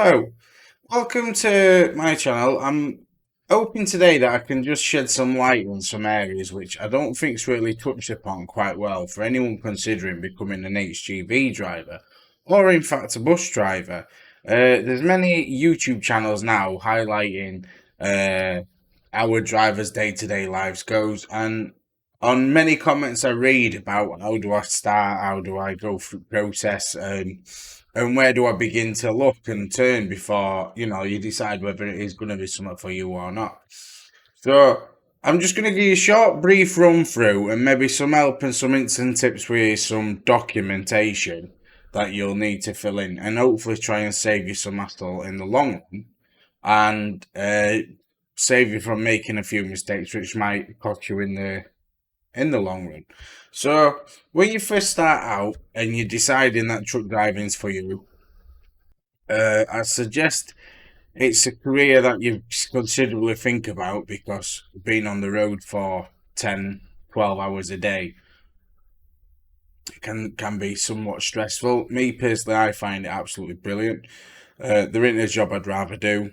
Hello, welcome to my channel. I'm hoping today that I can just shed some light on some areas which I don't think's really touched upon quite well for anyone considering becoming an HGV driver or in fact a bus driver. There's many YouTube channels now highlighting our drivers' day-to-day lives goes, and on many comments I read about how do I start, how do I go through process, and where do I begin to look and turn before you decide whether it is going to be something for you or not. So I'm just going to give you a short brief run through and maybe some help and some instant tips with some documentation that you'll need to fill in and hopefully try and save you some hassle in the long run, and save you from making a few mistakes which might cost you in the long run. So when you first start out and you're deciding that truck driving's for you, I suggest it's a career that you considerably think about, because being on the road for 10, 12 hours a day can be somewhat stressful. Me personally, I find it absolutely brilliant. There ain't a job I'd rather do.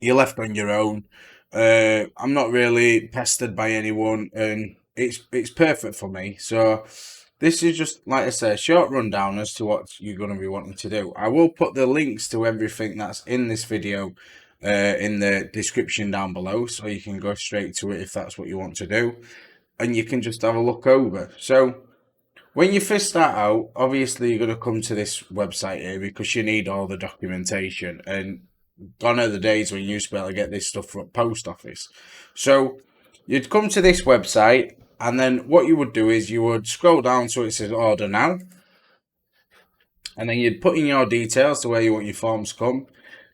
You're left on your own. I'm not really pestered by anyone, and it's perfect for me. So this is just, like I say, a short rundown as to what you're going to be wanting to do. I will put the links to everything that's in this video in the description down below, so you can go straight to it if that's what you want to do, and you can just have a look over. So when you first start out, obviously you're going to come to this website here because you need all the documentation, and gone are the days when you used to be able to get this stuff from post office. So you'd come to this website, and then what you would do is you would scroll down so it says order now, and then you'd put in your details to where you want your forms to come,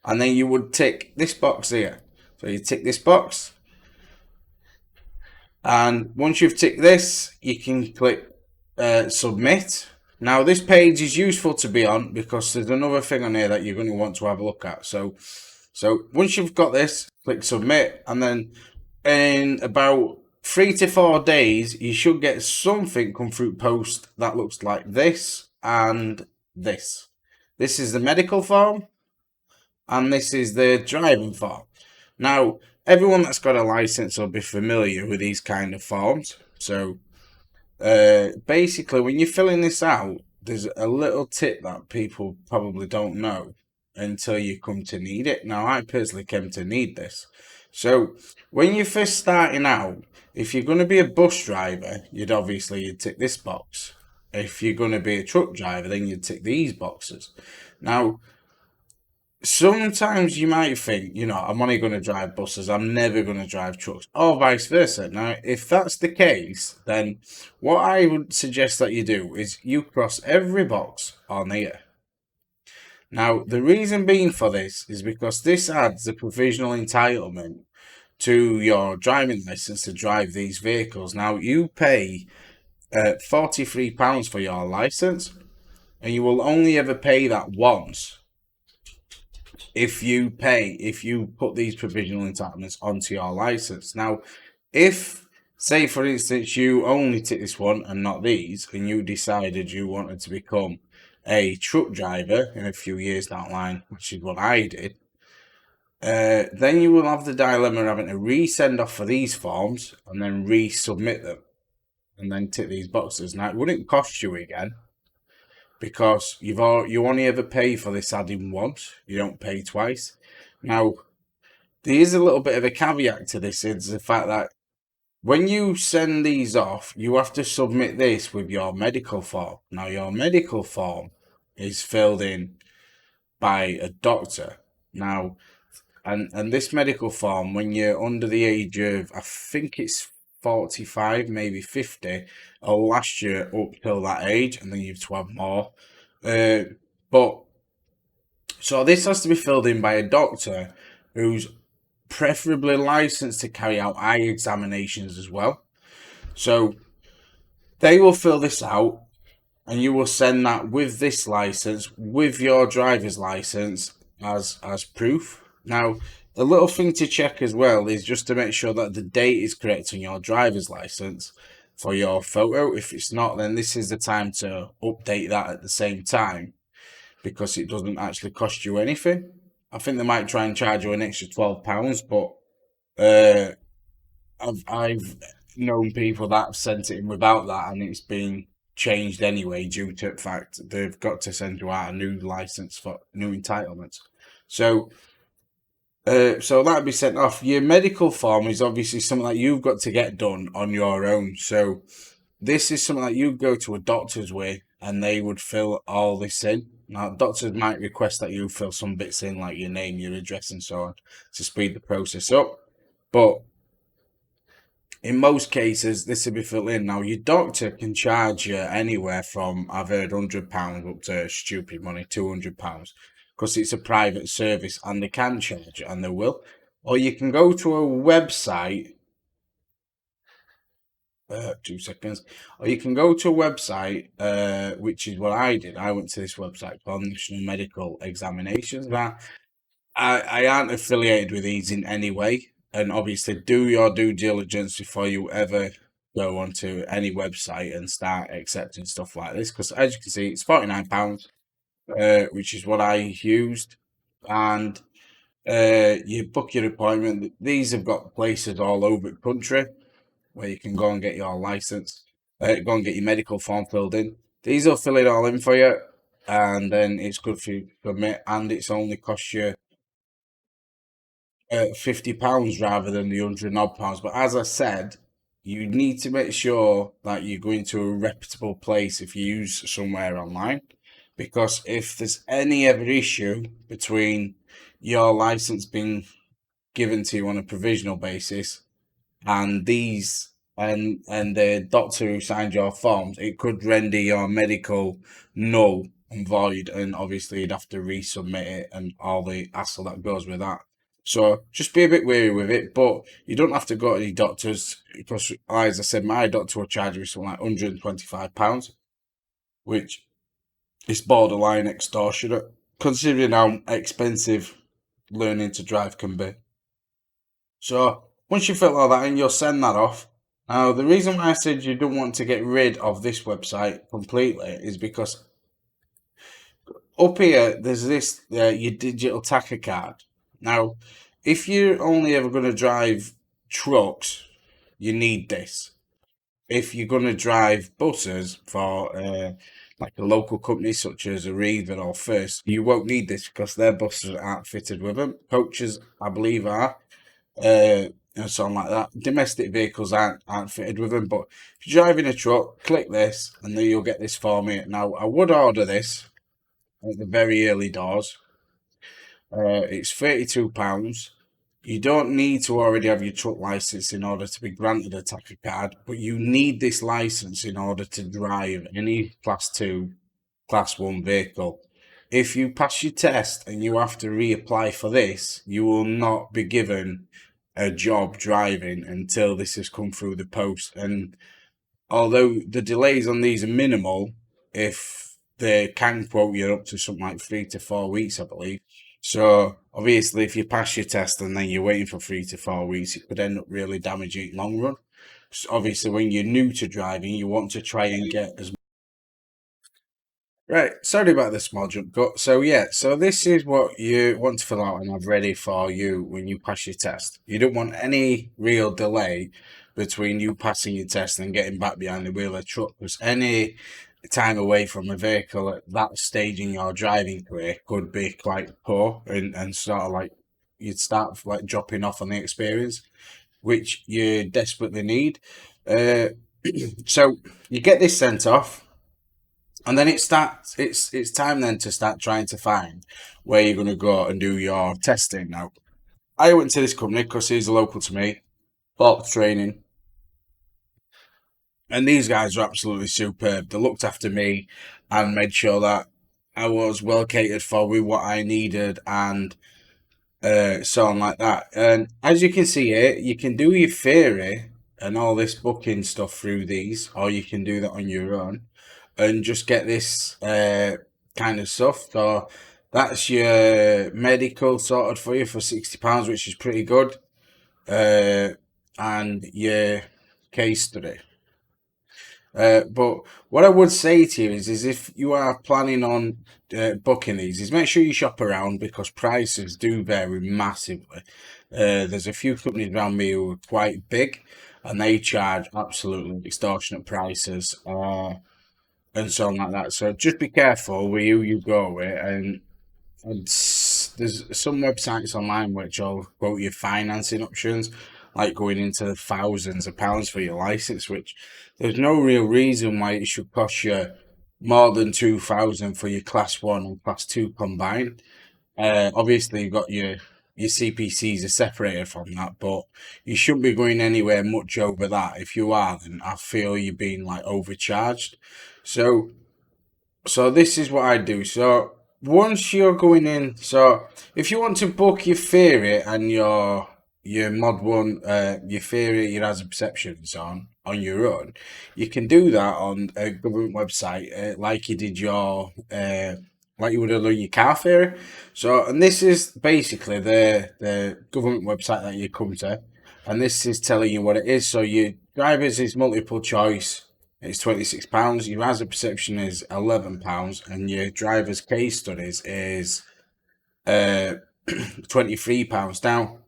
and then you would tick this box here. So you tick this box, and once you've ticked this, you can click submit. Now this page is useful to be on because there's another thing on here that you're going to want to have a look at. So once you've got this, click submit, and then in about 3 to 4 days you should get something come through post that looks like this and this. This is the medical form, and this is the driving form. Now everyone that's got a license will be familiar with these kind of forms. So basically when you're filling this out, there's a little tip that people probably don't know until you come to need it. Now I personally came to need this. So when you're first starting out, if you're going to be a bus driver, you'd tick this box. If you're going to be a truck driver, then you'd tick these boxes. Now sometimes you might think, I'm only going to drive buses, I'm never going to drive trucks, or vice versa. Now, if that's the case, then what I would suggest that you do is you cross every box on here. Now, the reason being for this is because this adds a provisional entitlement to your driving license to drive these vehicles. Now, you pay £43 for your license, and you will only ever pay that once if you put these provisional entitlements onto your license. Now, if, say for instance, you only tick this one and not these, and you decided you wanted to become a truck driver in a few years down the line, which is what I did, then you will have the dilemma of having to resend off for these forms and then resubmit them and then tick these boxes. Now, it wouldn't cost you again, because you only ever pay for this add-in once, you don't pay twice. Now, there is a little bit of a caveat to this, is the fact that when you send these off, you have to submit this with your medical form. Now, your medical form is filled in by a doctor. Now, and this medical form, when you're under the age of, I think it's 45, maybe 50, will last you up till that age, and then you have to have more. But so this has to be filled in by a doctor who's preferably licensed to carry out eye examinations as well. So they will fill this out, and you will send that with this license, with your driver's license as proof. Now, a little thing to check as well is just to make sure that the date is correct on your driver's license for your photo. If it's not, then this is the time to update that at the same time, because it doesn't actually cost you anything. I think they might try and charge you an extra £12, but uh, I've known people that have sent it in without that, and it's been changed anyway due to the fact they've got to send you out a new license for new entitlements. So that'd be sent off. Your medical form is obviously something that you've got to get done on your own. So this is something that you go to a doctor's with, and they would fill all this in. Now, doctors might request that you fill some bits in, like your name, your address, and so on, to speed the process up. But in most cases, this will be filled in. Now, your doctor can charge you anywhere from, I've heard, £100 up to stupid money, £200, because it's a private service, and they can charge you, and they will. Or you can go to a website. 2 seconds. Or you can go to a website, which is what I did. I went to this website called National Medical Examinations. Now, I aren't affiliated with these in any way. And obviously, do your due diligence before you ever go onto any website and start accepting stuff like this. Because as you can see, it's £49, which is what I used. And you book your appointment. These have got places all over the country where you can go and get your license, go and get your medical form filled in. These will fill it all in for you, and then it's good for you to submit, and it's only cost you £50 rather than the £100 odd. But as I said, you need to make sure that you're going to a reputable place if you use somewhere online, because if there's any ever issue between your license being given to you on a provisional basis and these and the doctor who signed your forms, it could render your medical null and void, and obviously you'd have to resubmit it and all the hassle that goes with that. So just be a bit wary with it, but you don't have to go to the doctors, because as I said, my doctor will charge me something like £125, which is borderline extortionate considering how expensive learning to drive can be. So once you fill all that in, you'll send that off. Now, the reason why I said you don't want to get rid of this website completely is because up here, there's this, your digital Tachograph Card. Now, if you're only ever going to drive trucks, you need this. If you're going to drive buses for like a local company such as Arriva or First, you won't need this because their buses aren't fitted with them. Coaches, I believe, are. And something like that. Domestic vehicles aren't fitted with them, but if you're driving a truck, click this, and then you'll get this form here. Now, I would order this at the very early doors. It's £32. You don't need to already have your truck license in order to be granted a Tachograph Card, but you need this license in order to drive any Class 2, Class 1 vehicle. If you pass your test and you have to reapply for this, you will not be given a job driving until this has come through the post. And although the delays on these are minimal, if they can quote you up to something like 3 to 4 weeks, I believe. So obviously, if you pass your test and then you're waiting for 3 to 4 weeks, it could end up really damaging in the long run. So obviously, when you're new to driving, you want to try and get as Right, sorry about the small jump cut. So yeah, so this is what you want to fill out and have ready for you when you pass your test. You don't want any real delay between you passing your test and getting back behind the wheel of a truck, because any time away from a vehicle at that stage in your driving career could be quite poor, and sort of like you'd start like dropping off on the experience, which you desperately need. So you get this sent off. And then it's time then to start trying to find where you're going to go and do your testing. Now, I went to this company because he's local to me, bought the training, and these guys are absolutely superb. They looked after me and made sure that I was well catered for with what I needed and so on like that. And as you can see here, you can do your theory and all this booking stuff through these, or you can do that on your own and just get this kind of stuff. So that's your medical sorted for you for £60, which is pretty good, and your case study. But what I would say to you is if you are planning on booking these, is make sure you shop around because prices do vary massively. There's a few companies around me who are quite big, and they charge absolutely extortionate prices, and so on like that. So just be careful with who you go with, and there's some websites online which will quote you financing options, like going into thousands of pounds for your license, which there's no real reason why it should cost you more than 2,000 for your class one and class two combined. Obviously, you've got your CPCs are separated from that, but you shouldn't be going anywhere much over that. If you are, then I feel you're being like overcharged. So this is what I do. So once you're going in, so if you want to book your theory and your mod one, your theory, your hazard perceptions on your own, you can do that on a government website, like you did your like you would have done your car theory. So, and this is basically the government website that you come to, and this is telling you what it is. So your drivers is multiple choice. It's £26. Your hazard perception is £11, and your driver's case studies is £23. Now,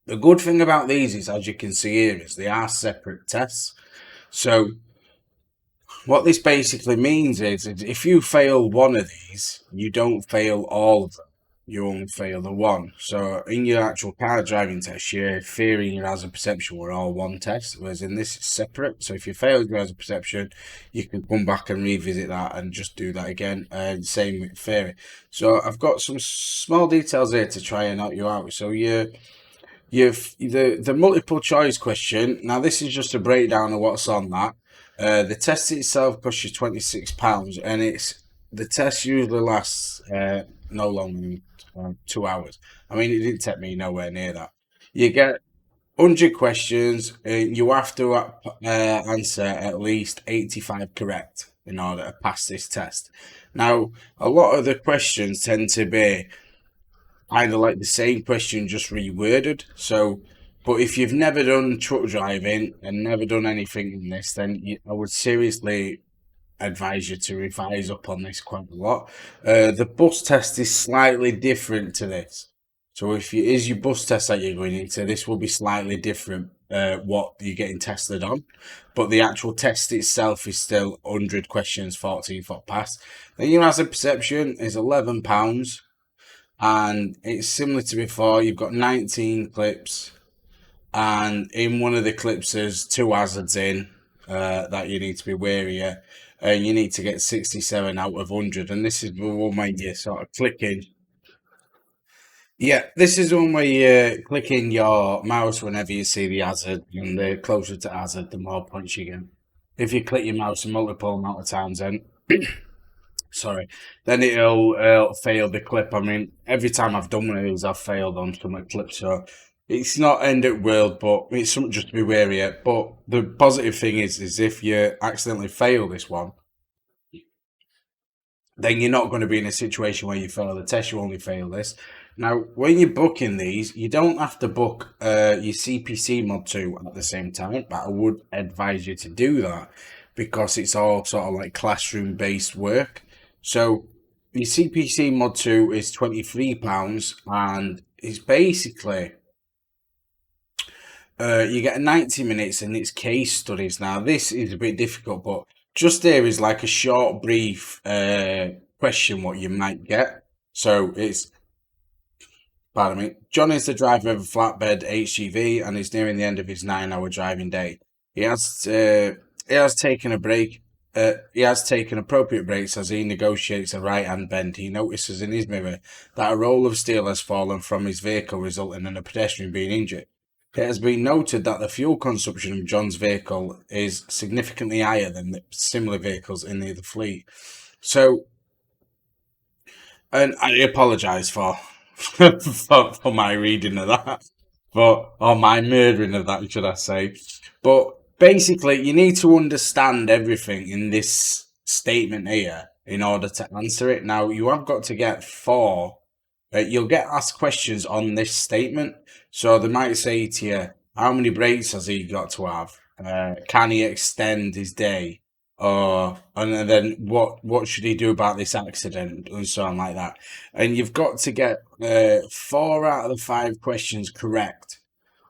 the good thing about these is, as you can see here, is they are separate tests. So what this basically means is if you fail one of these, you don't fail all of them. You only fail the one. So in your actual car driving test, your theory and your hazard perception were all one test, whereas in this it's separate. So if you failed your hazard perception, you can come back and revisit that and just do that again. And same with theory. So I've got some small details here to try and help you out. So the multiple choice question. Now this is just a breakdown of what's on that. The test itself costs you £26, and the test usually lasts no longer than 2 hours. I mean, it didn't take me nowhere near that. You get 100 questions, and you have to answer at least 85 correct in order to pass this test. Now, a lot of the questions tend to be either like the same question just reworded. So, but if you've never done truck driving and never done anything in this, then I would seriously advise you to revise up on this quite a lot. The bus test is slightly different to this. So if it is your bus test that you're going into, this will be slightly different what you're getting tested on. But the actual test itself is still 100 questions, 14 foot pass. Then your hazard perception is £11. And it's similar to before. You've got 19 clips, and in one of the clips there's 2 hazards in that you need to be wary of, and you need to get 67 out of 100. And this is the one where you're sort of clicking. Yeah, this is one where you're clicking your mouse whenever you see the hazard, and the closer to hazard, the more points you get. If you click your mouse a multiple amount of times, then sorry, then it'll fail the clip. I mean, every time I've done one of these, I've failed on some clips, so it's not end of world, but it's something just to be wary of. But the positive thing is if you accidentally fail this one, then you're not going to be in a situation where you fail the test, you only fail this. Now, when you're booking these, you don't have to book your CPC Mod 2 at the same time, but I would advise you to do that because it's all sort of like classroom-based work. So your CPC Mod 2 is £23, and it's basically you get 90 minutes and it's case studies. Now, this is a bit difficult, but just there is like a short, brief question what you might get. So it's, pardon me, John is the driver of a flatbed HGV and is nearing the end of his 9-hour driving day. He has taken a break. He has taken appropriate breaks as he negotiates a right-hand bend. He notices in his mirror that a roll of steel has fallen from his vehicle, resulting in a pedestrian being injured. It has been noted that the fuel consumption of John's vehicle is significantly higher than the similar vehicles in the other fleet. So, and I apologise for, for my reading of that, or my murdering of that, should I say. But basically, you need to understand everything in this statement here in order to answer it. Now, you have got to get 4. You'll get asked questions on this statement. So they might say to you, how many breaks has he got to have? Can he extend his day? and then what should he do about this accident and so on like that. And you've got to get 4 out of the 5 questions correct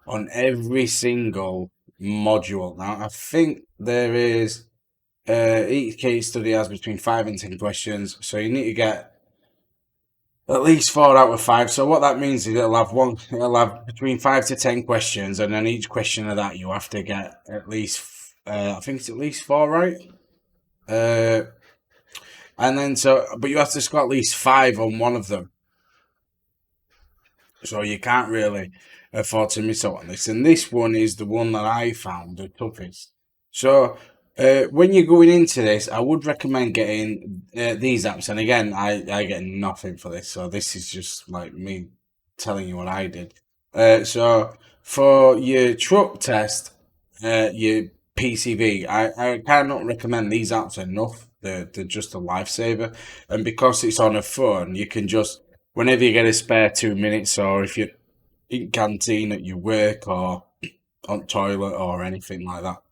on every single module. Now I think there is each case study has between 5 and 10 questions, so you need to get at least 4 out of 5. So what that means is it'll have between 5 to 10 questions, and then each question of that you have to get at least I think it's at least 4 right. And then but you have to score at least 5 on one of them. So you can't really afford to miss out on this. And this one is the one that I found the toughest. So when you're going into this, I would recommend getting these apps. And again, I get nothing for this. So this is just like me telling you what I did. So for your truck test, your PCV, I cannot recommend these apps enough. They're just a lifesaver. And because it's on a phone, you can just, whenever you get a spare 2 minutes, or if you're in canteen at your work or on toilet or anything like that,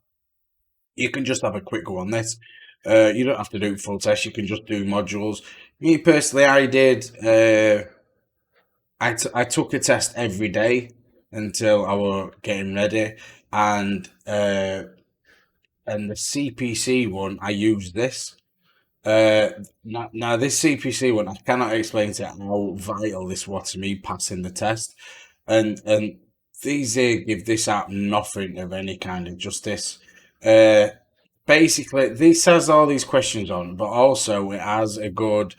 you can just have a quick go on this. You don't have to do full test. You can just do modules. Me personally, I did. I took a test every day until I was getting ready, and the CPC one, I used this. Now this CPC one, I cannot explain to you how vital this was to me passing the test, and these here give this app nothing of any kind of justice. Basically, this has all these questions on, but also it has a good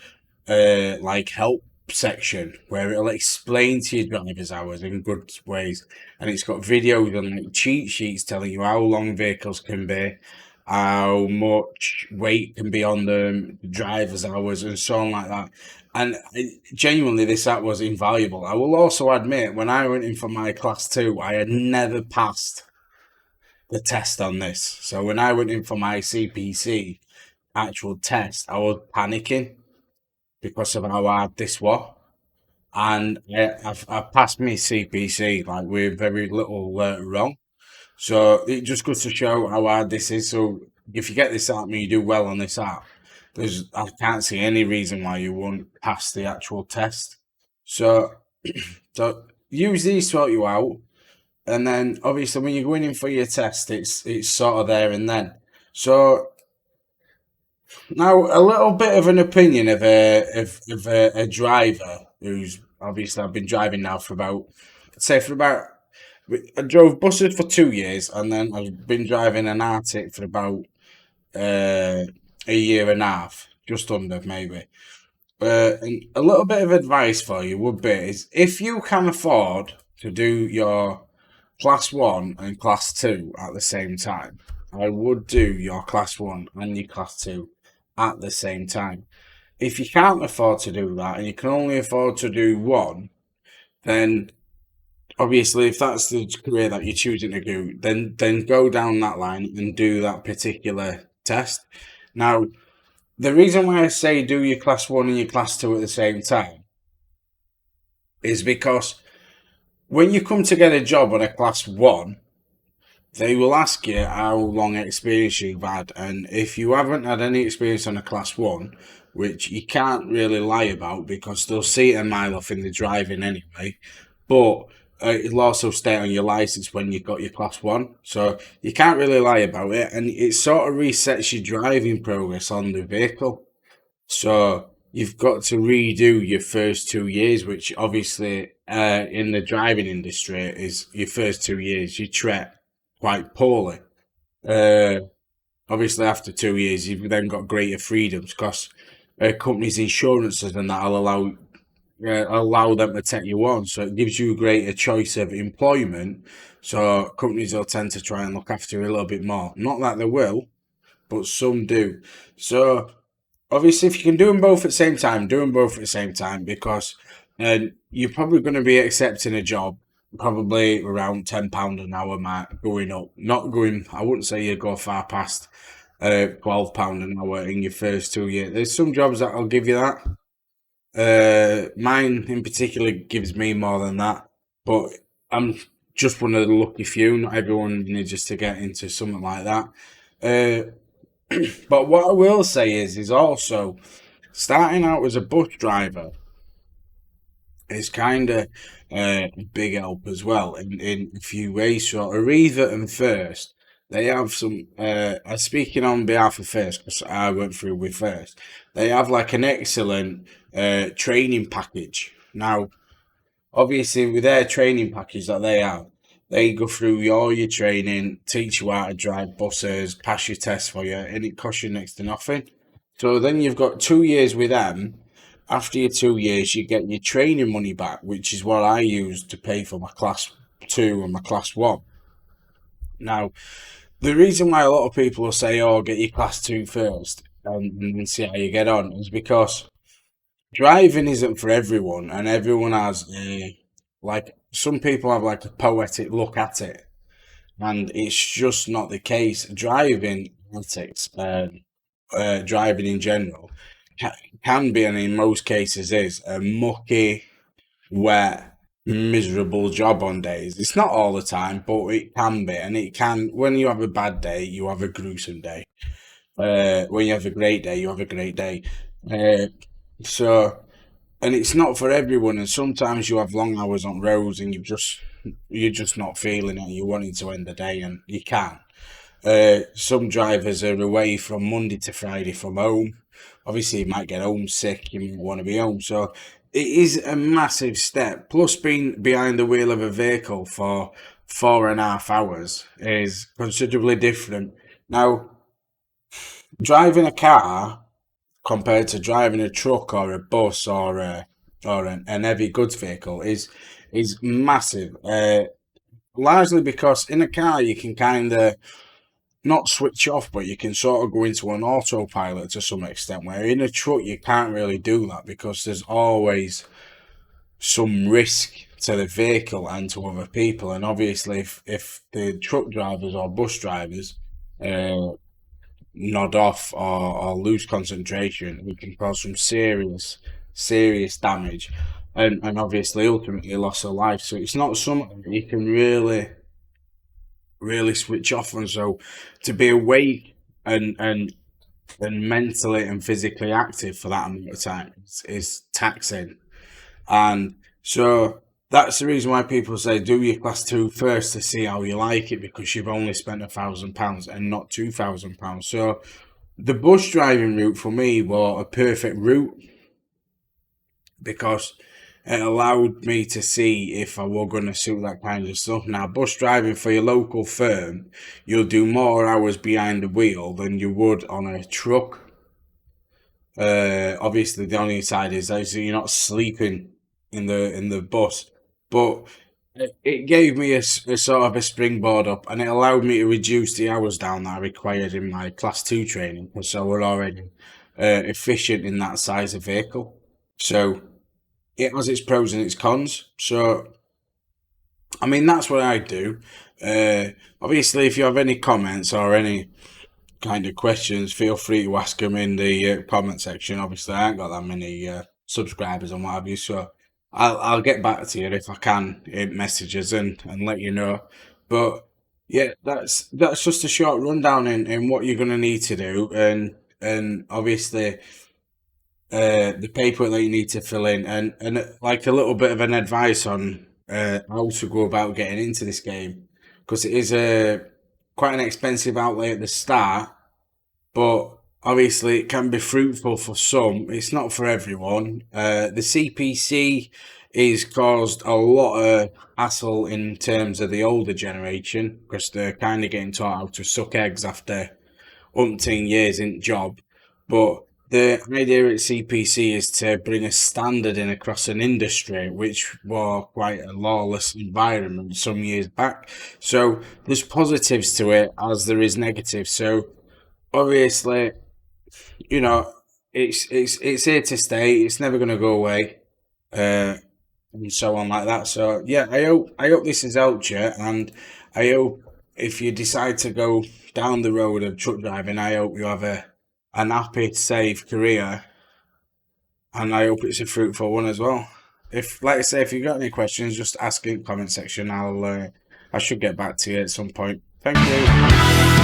like help section where it'll explain to your driver's hours in good ways, and it's got videos and like cheat sheets telling you how long vehicles can be, how much weight can be on them, driver's hours, and so on like that. And genuinely, this app was invaluable. I will also admit, when I went in for my class 2, I had never passed the test on this. So when I went in for my CPC actual test, I was panicking because of how hard this was. And I passed my CPC like with very little wrong. So it just goes to show how hard this is. So if you get this app and you do well on this app, I can't see any reason why you won't pass the actual test. So use these to help you out, and then obviously when you're going in for your test, it's sort of there and then. So now a little bit of an opinion of a driver who's obviously, I've been driving now for about, I drove buses for 2 years, and then I've been driving an Arctic for about a year and a half, just under maybe. And a little bit of advice for you would be is if you can afford to do your class 1 and class 2 at the same time, I would do your class 1 and your class 2 at the same time. If you can't afford to do that and you can only afford to do one, then obviously if that's the career that you're choosing to do, then go down that line and do that particular test. Now, the reason why I say do your class 1 and your class 2 at the same time is because when you come to get a job on a class 1, they will ask you how long experience you've had, and if you haven't had any experience on a class 1, which you can't really lie about because they'll see it a mile off in the driving anyway, but it'll also state on your license when you've got your class 1, so you can't really lie about it, and it sort of resets your driving progress on the vehicle. So you've got to redo your first 2 years, which obviously in the driving industry is your first 2 years you treat quite poorly. Obviously after 2 years you've then got greater freedoms because companies' insurances and that'll allow them to take you on, so it gives you a greater choice of employment. So companies will tend to try and look after you a little bit more. Not that they will, but some do. So obviously, if you can do them both at the same time, do them both at the same time, because you're probably going to be accepting a job probably around £10 an hour mark going up. Not going, I wouldn't say you go far past £12 an hour in your first 2 years. There's some jobs that will give you that. Mine in particular gives me more than that, but I'm just one of the lucky few. Not everyone manages to get into something like that. But what I will say is also starting out as a bus driver is kind of a big help as well in a few ways. So Aretha and First, they have some. Speaking on behalf of First, because I went through with First, they have like an excellent training package. Now, obviously, with their training package that they have, they go through all your training, teach you how to drive buses, pass your tests for you, and it costs you next to nothing. So then you've got 2 years with them. After your 2 years, you get your training money back, which is what I use to pay for my class 2 and my class 1. Now, the reason why a lot of people will say, "Oh, get your class 2 first and see how you get on," is because driving isn't for everyone, and everyone has like some people have like a poetic look at it, and it's just not the case. Driving ethics, driving in general, can be, and in most cases is, a mucky, wet, miserable job on days. It's not all the time, but it can be, and it can. When you have a bad day, you have a gruesome day. When you have a great day, you have a great day. Uh, so, and it's not for everyone. And sometimes you have long hours on roads, and you're just not feeling it. You're wanting to end the day, and you can't. Some drivers are away from Monday to Friday from home. Obviously, you might get homesick, you might want to be home. So it is a massive step. Plus, being behind the wheel of a vehicle for 4.5 hours is considerably different. Now, driving a car compared to driving a truck or a bus or an heavy goods vehicle is massive. Largely because in a car you can kind of not switch off, but you can sort of go into an autopilot to some extent. Where in a truck you can't really do that because there's always some risk to the vehicle and to other people. And obviously, if the truck drivers or bus drivers nod off or lose concentration, it can cause some serious damage, and obviously ultimately loss of life. So it's not something that you can really switch off on. So to be awake and mentally and physically active for that amount of time is taxing. And so that's the reason why people say do your class 2 first to see how you like it, because you've only spent £1,000 and not £2,000. So the bus driving route for me was a perfect route because it allowed me to see if I were going to suit that kind of stuff. Now, bus driving for your local firm, you'll do more hours behind the wheel than you would on a truck. Obviously, the only side is that you're not sleeping in the bus, but it gave me a sort of a springboard up, and it allowed me to reduce the hours down that I required in my class 2 training, because I were already efficient in that size of vehicle. So it has its pros and its cons. So, I mean, that's what I do. Obviously, if you have any comments or any kind of questions, feel free to ask them in the comment section. Obviously, I ain't got that many subscribers and what have you, so I'll get back to you if I can in messages and let you know. But yeah, that's just a short rundown in what you're gonna need to do, and obviously the paper that you need to fill in, and like a little bit of an advice on how to go about getting into this game, because it is quite an expensive outlay at the start, but obviously it can be fruitful for some. It's not for everyone. The CPC is caused a lot of hassle in terms of the older generation, because they're kind of getting taught how to suck eggs after umpteen years in job. But the idea at CPC is to bring a standard in across an industry which was quite a lawless environment some years back. So there's positives to it as there is negatives. So obviously, you know, it's here to stay. It's never going to go away, and so on like that. So yeah, I hope this has helped you, and I hope if you decide to go down the road of truck driving, I hope you have an happy, safe career, and I hope it's a fruitful one as well. If, like I say, if you got any questions, just ask in the comment section. I should get back to you at some point. Thank you.